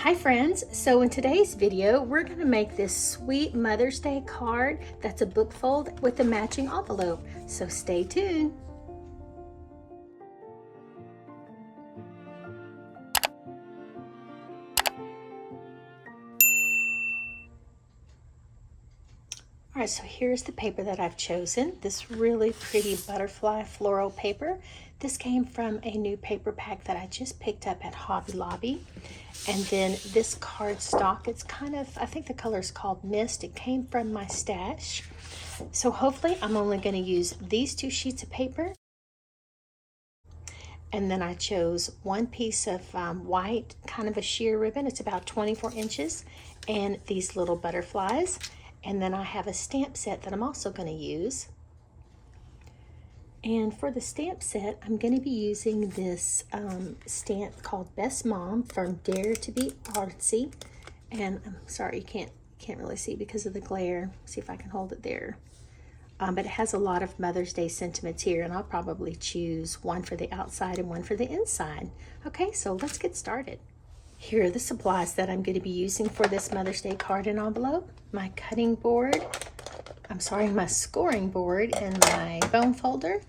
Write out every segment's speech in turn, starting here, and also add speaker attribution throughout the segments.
Speaker 1: Hi friends, so in today's video we're going to make this sweet Mother's Day card that's a book fold with a matching envelope, so stay tuned. Alright, so here's the paper that I've chosen, this really pretty butterfly floral paper. This came from a new paper pack that I just picked up at Hobby Lobby. And then this cardstock, it's kind of, I think the color is called Mist. It came from my stash. So hopefully I'm only going to use these 2 sheets of paper. And then I chose one piece of white, kind of a sheer ribbon. It's about 24 inches. And these little butterflies. And then I have a stamp set that I'm also going to use. And for the stamp set, I'm going to be using this stamp called Best Mom from Dare to Be Artsy. And I'm sorry, you can't really see because of the glare. See if I can hold it there. But it has a lot of Mother's Day sentiments here, and I'll probably choose one for the outside and one for the inside. Okay, so let's get started. Here are the supplies that I'm going to be using for this Mother's Day card and envelope. My cutting board, my scoring board and my bone folder.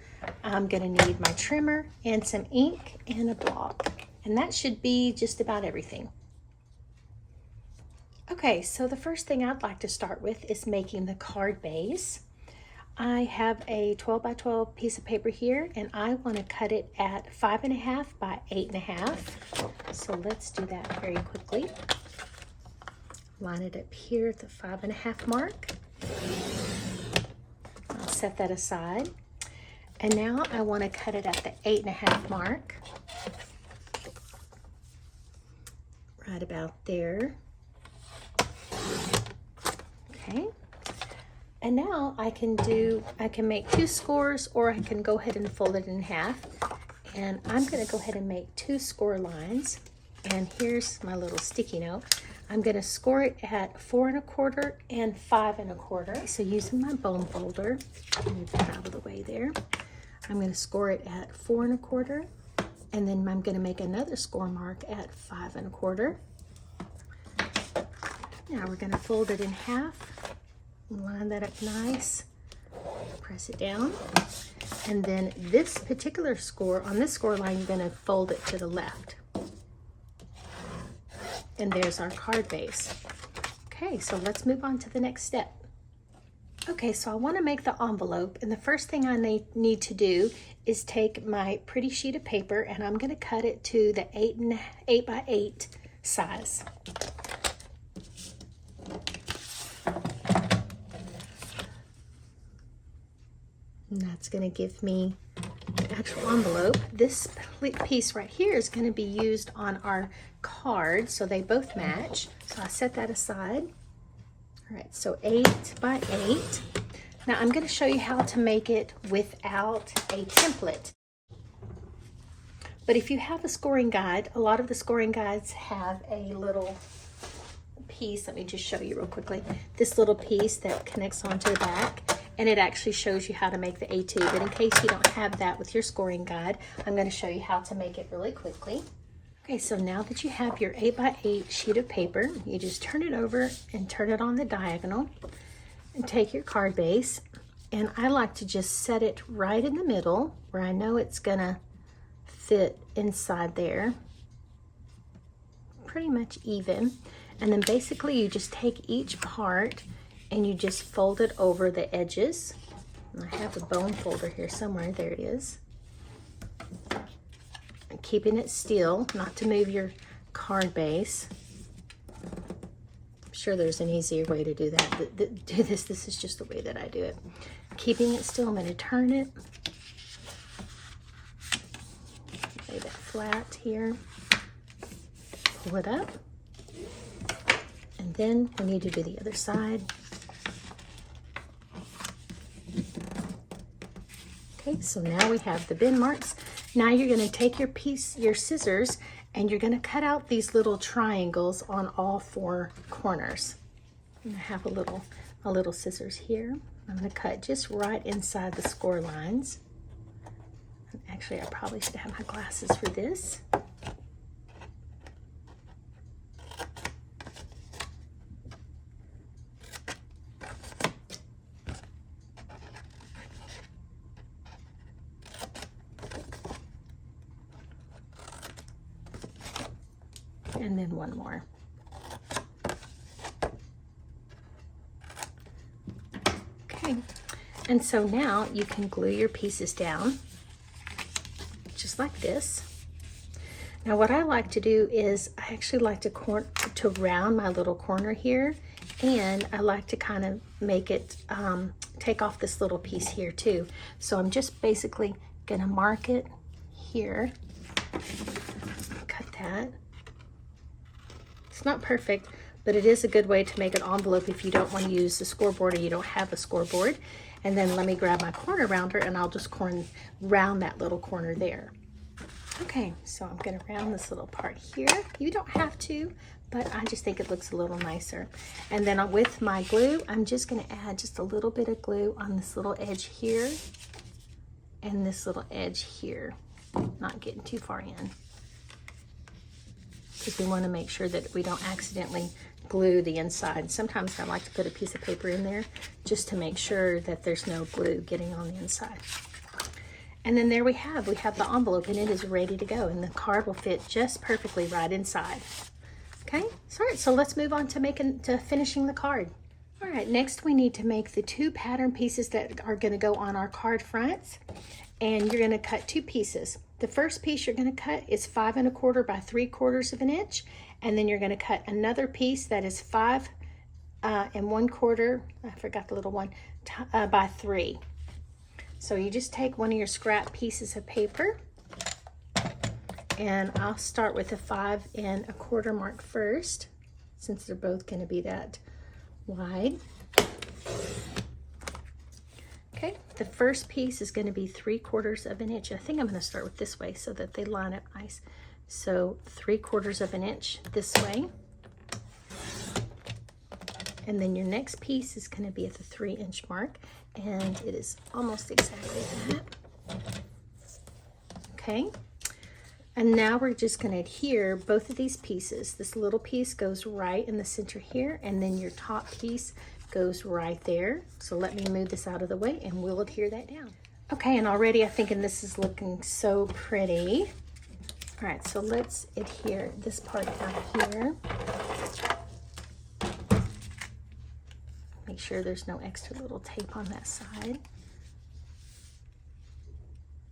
Speaker 1: I'm going to need my trimmer and some ink and a block. And that should be just about everything. Okay, so the first thing I'd like to start with is making the card base. I have a 12 by 12 piece of paper here, and I want to cut it at 5.5 by 8.5. So let's do that very quickly. Line it up here at the 5.5 mark. I'll set that aside. And now I want to cut it at the 8.5 mark. Right about there. Okay. And now I can make 2 scores, or I can go ahead and fold it in half. And I'm going to go ahead and make 2 score lines. And here's my little sticky note. I'm going to score it at 4 1/4 and 5 1/4. So using my bone folder, move that out of the way there. I'm going to score it at 4 1/4, and then I'm going to make another score mark at 5 1/4. Now we're going to fold it in half. Line that up nice, press it down, and then this particular score, on this score line, you're going to fold it to the left. And there's our card base. Okay, so let's move on to the next step. Okay, so I want to make the envelope, and the first thing I need to do is take my pretty sheet of paper, and I'm going to cut it to the 8 by 8 size. And that's going to give me the actual envelope. This piece right here is going to be used on our card, so they both match. So I set that aside. All right, so 8 by 8. Now I'm going to show you how to make it without a template. But if you have a scoring guide, a lot of the scoring guides have a little piece. Let me just show you real quickly. This little piece that connects onto the back. And it actually shows you how to make the A2, but in case you don't have that with your scoring guide, I'm going to show you how to make it really quickly. Okay, so now that you have your 8 by 8 sheet of paper, you just turn it over and turn it on the diagonal and take your card base. And I like to just set it right in the middle where I know it's going to fit inside there. Pretty much even. And then basically you just take each part and you just fold it over the edges. And I have a bone folder here somewhere. There it is. And keeping it still, not to move your card base. I'm sure there's an easier way to do that. Do this. This is just the way that I do it. Keeping it still, I'm going to turn it. Lay that flat here. Pull it up. And then we need to do the other side. Okay, so now we have the bin marks. Now you're going to take your scissors, and you're going to cut out these little triangles on all 4 corners. And I have a little scissors here. I'm going to cut just right inside the score lines. And actually, I probably should have my glasses for this. and then one more. Okay, and so now you can glue your pieces down just like this. Now what I like to do is I actually like to round my little corner here, and I like to kind of make it take off this little piece here too. So I'm just basically gonna mark it here, cut that. It's not perfect, but it is a good way to make an envelope if you don't want to use the scoreboard or you don't have a scoreboard. And then let me grab my corner rounder and I'll just round that little corner there. Okay, so I'm gonna round this little part here. You don't have to, but I just think it looks a little nicer. And then with my glue, I'm just gonna add just a little bit of glue on this little edge here and this little edge here, not getting too far in, because we wanna make sure that we don't accidentally glue the inside. Sometimes I like to put a piece of paper in there just to make sure that there's no glue getting on the inside. And then there we have the envelope, and it is ready to go, and the card will fit just perfectly right inside. Okay, so let's move on to finishing the card. All right, next we need to make the 2 pattern pieces that are gonna go on our card fronts, and you're gonna cut 2 pieces. The first piece you're gonna cut is 5 1/4 by 3/4 of an inch, and then you're gonna cut another piece that is 5 1/4, I forgot the little one, by 3. So you just take one of your scrap pieces of paper, and I'll start with the 5 1/4 mark first, since they're both going to be that wide. Okay, the first piece is going to be 3/4 of an inch. I think I'm going to start with this way so that they line up nice. So 3/4 of an inch this way. And then your next piece is going to be at the 3-inch mark, and it is almost exactly that. Okay, and now we're just going to adhere both of these pieces. This little piece goes right in the center here, and then your top piece goes right there. So let me move this out of the way and we'll adhere that down. Okay, and already I'm thinking this is looking so pretty. All right, so let's adhere this part out here. Make sure there's no extra little tape on that side.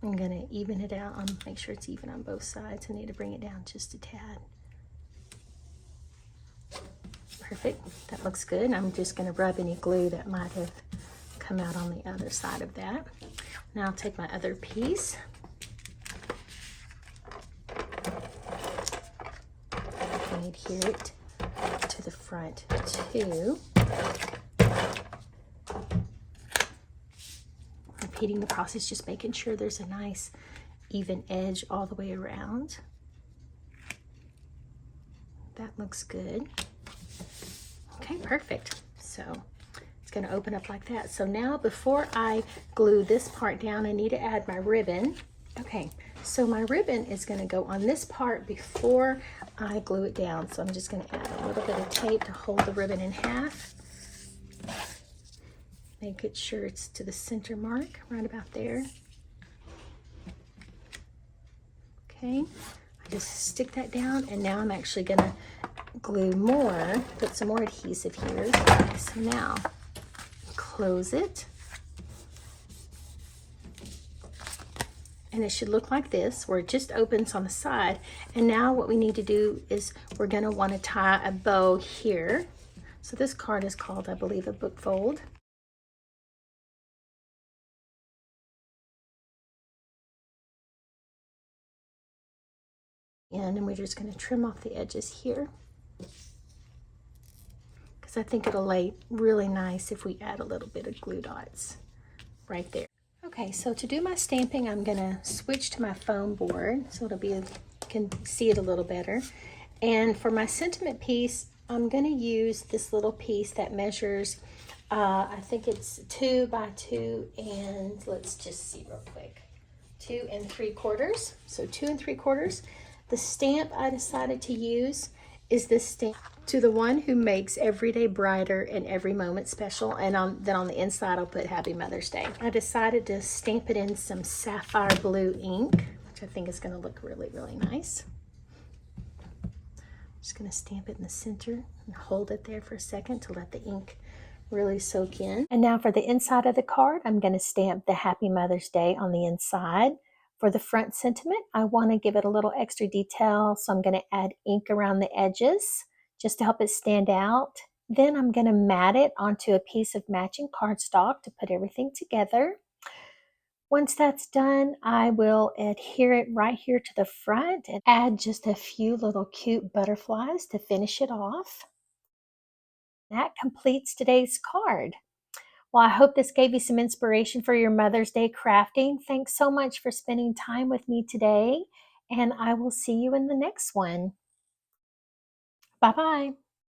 Speaker 1: I'm gonna even it out, make sure it's even on both sides. I need to bring it down just a tad. Perfect, that looks good. I'm just gonna rub any glue that might have come out on the other side of that. Now I'll take my other piece. And adhere it to the front too. Repeating the process, just making sure there's a nice even edge all the way around. That looks good. Okay, perfect. So it's going to open up like that. So now before I glue this part down, I need to add my ribbon. Okay, so my ribbon is going to go on this part before I glue it down. So I'm just going to add a little bit of tape to hold the ribbon in half. Make it sure it's to the center mark, right about there. Okay, I just stick that down, and now I'm actually gonna glue more, put some more adhesive here. So now, close it. And it should look like this, where it just opens on the side. And now what we need to do is we're gonna wanna tie a bow here. So this card is called, I believe, a book fold. And we're just going to trim off the edges here, because I think it'll lay really nice if we add a little bit of glue dots right there. Okay, so to do my stamping, I'm going to switch to my foam board so it'll be, you can see it a little better. And for my sentiment piece, I'm going to use this little piece that measures, I think it's 2 by 2, and let's just see real quick, 2 3/4. So 2 3/4. The stamp I decided to use is this stamp, "To the one who makes every day brighter and every moment special," and then on the inside I'll put "Happy Mother's Day." I decided to stamp it in some sapphire blue ink, which I think is going to look really, really nice. Just going to stamp it in the center and hold it there for a second to let the ink really soak in. And now for the inside of the card, I'm going to stamp the Happy Mother's Day on the inside. For the front sentiment, I want to give it a little extra detail, so I'm going to add ink around the edges just to help it stand out. Then I'm going to mat it onto a piece of matching cardstock to put everything together. Once that's done, I will adhere it right here to the front and add just a few little cute butterflies to finish it off. That completes today's card. Well, I hope this gave you some inspiration for your Mother's Day crafting. Thanks so much for spending time with me today, and I will see you in the next one. Bye-bye.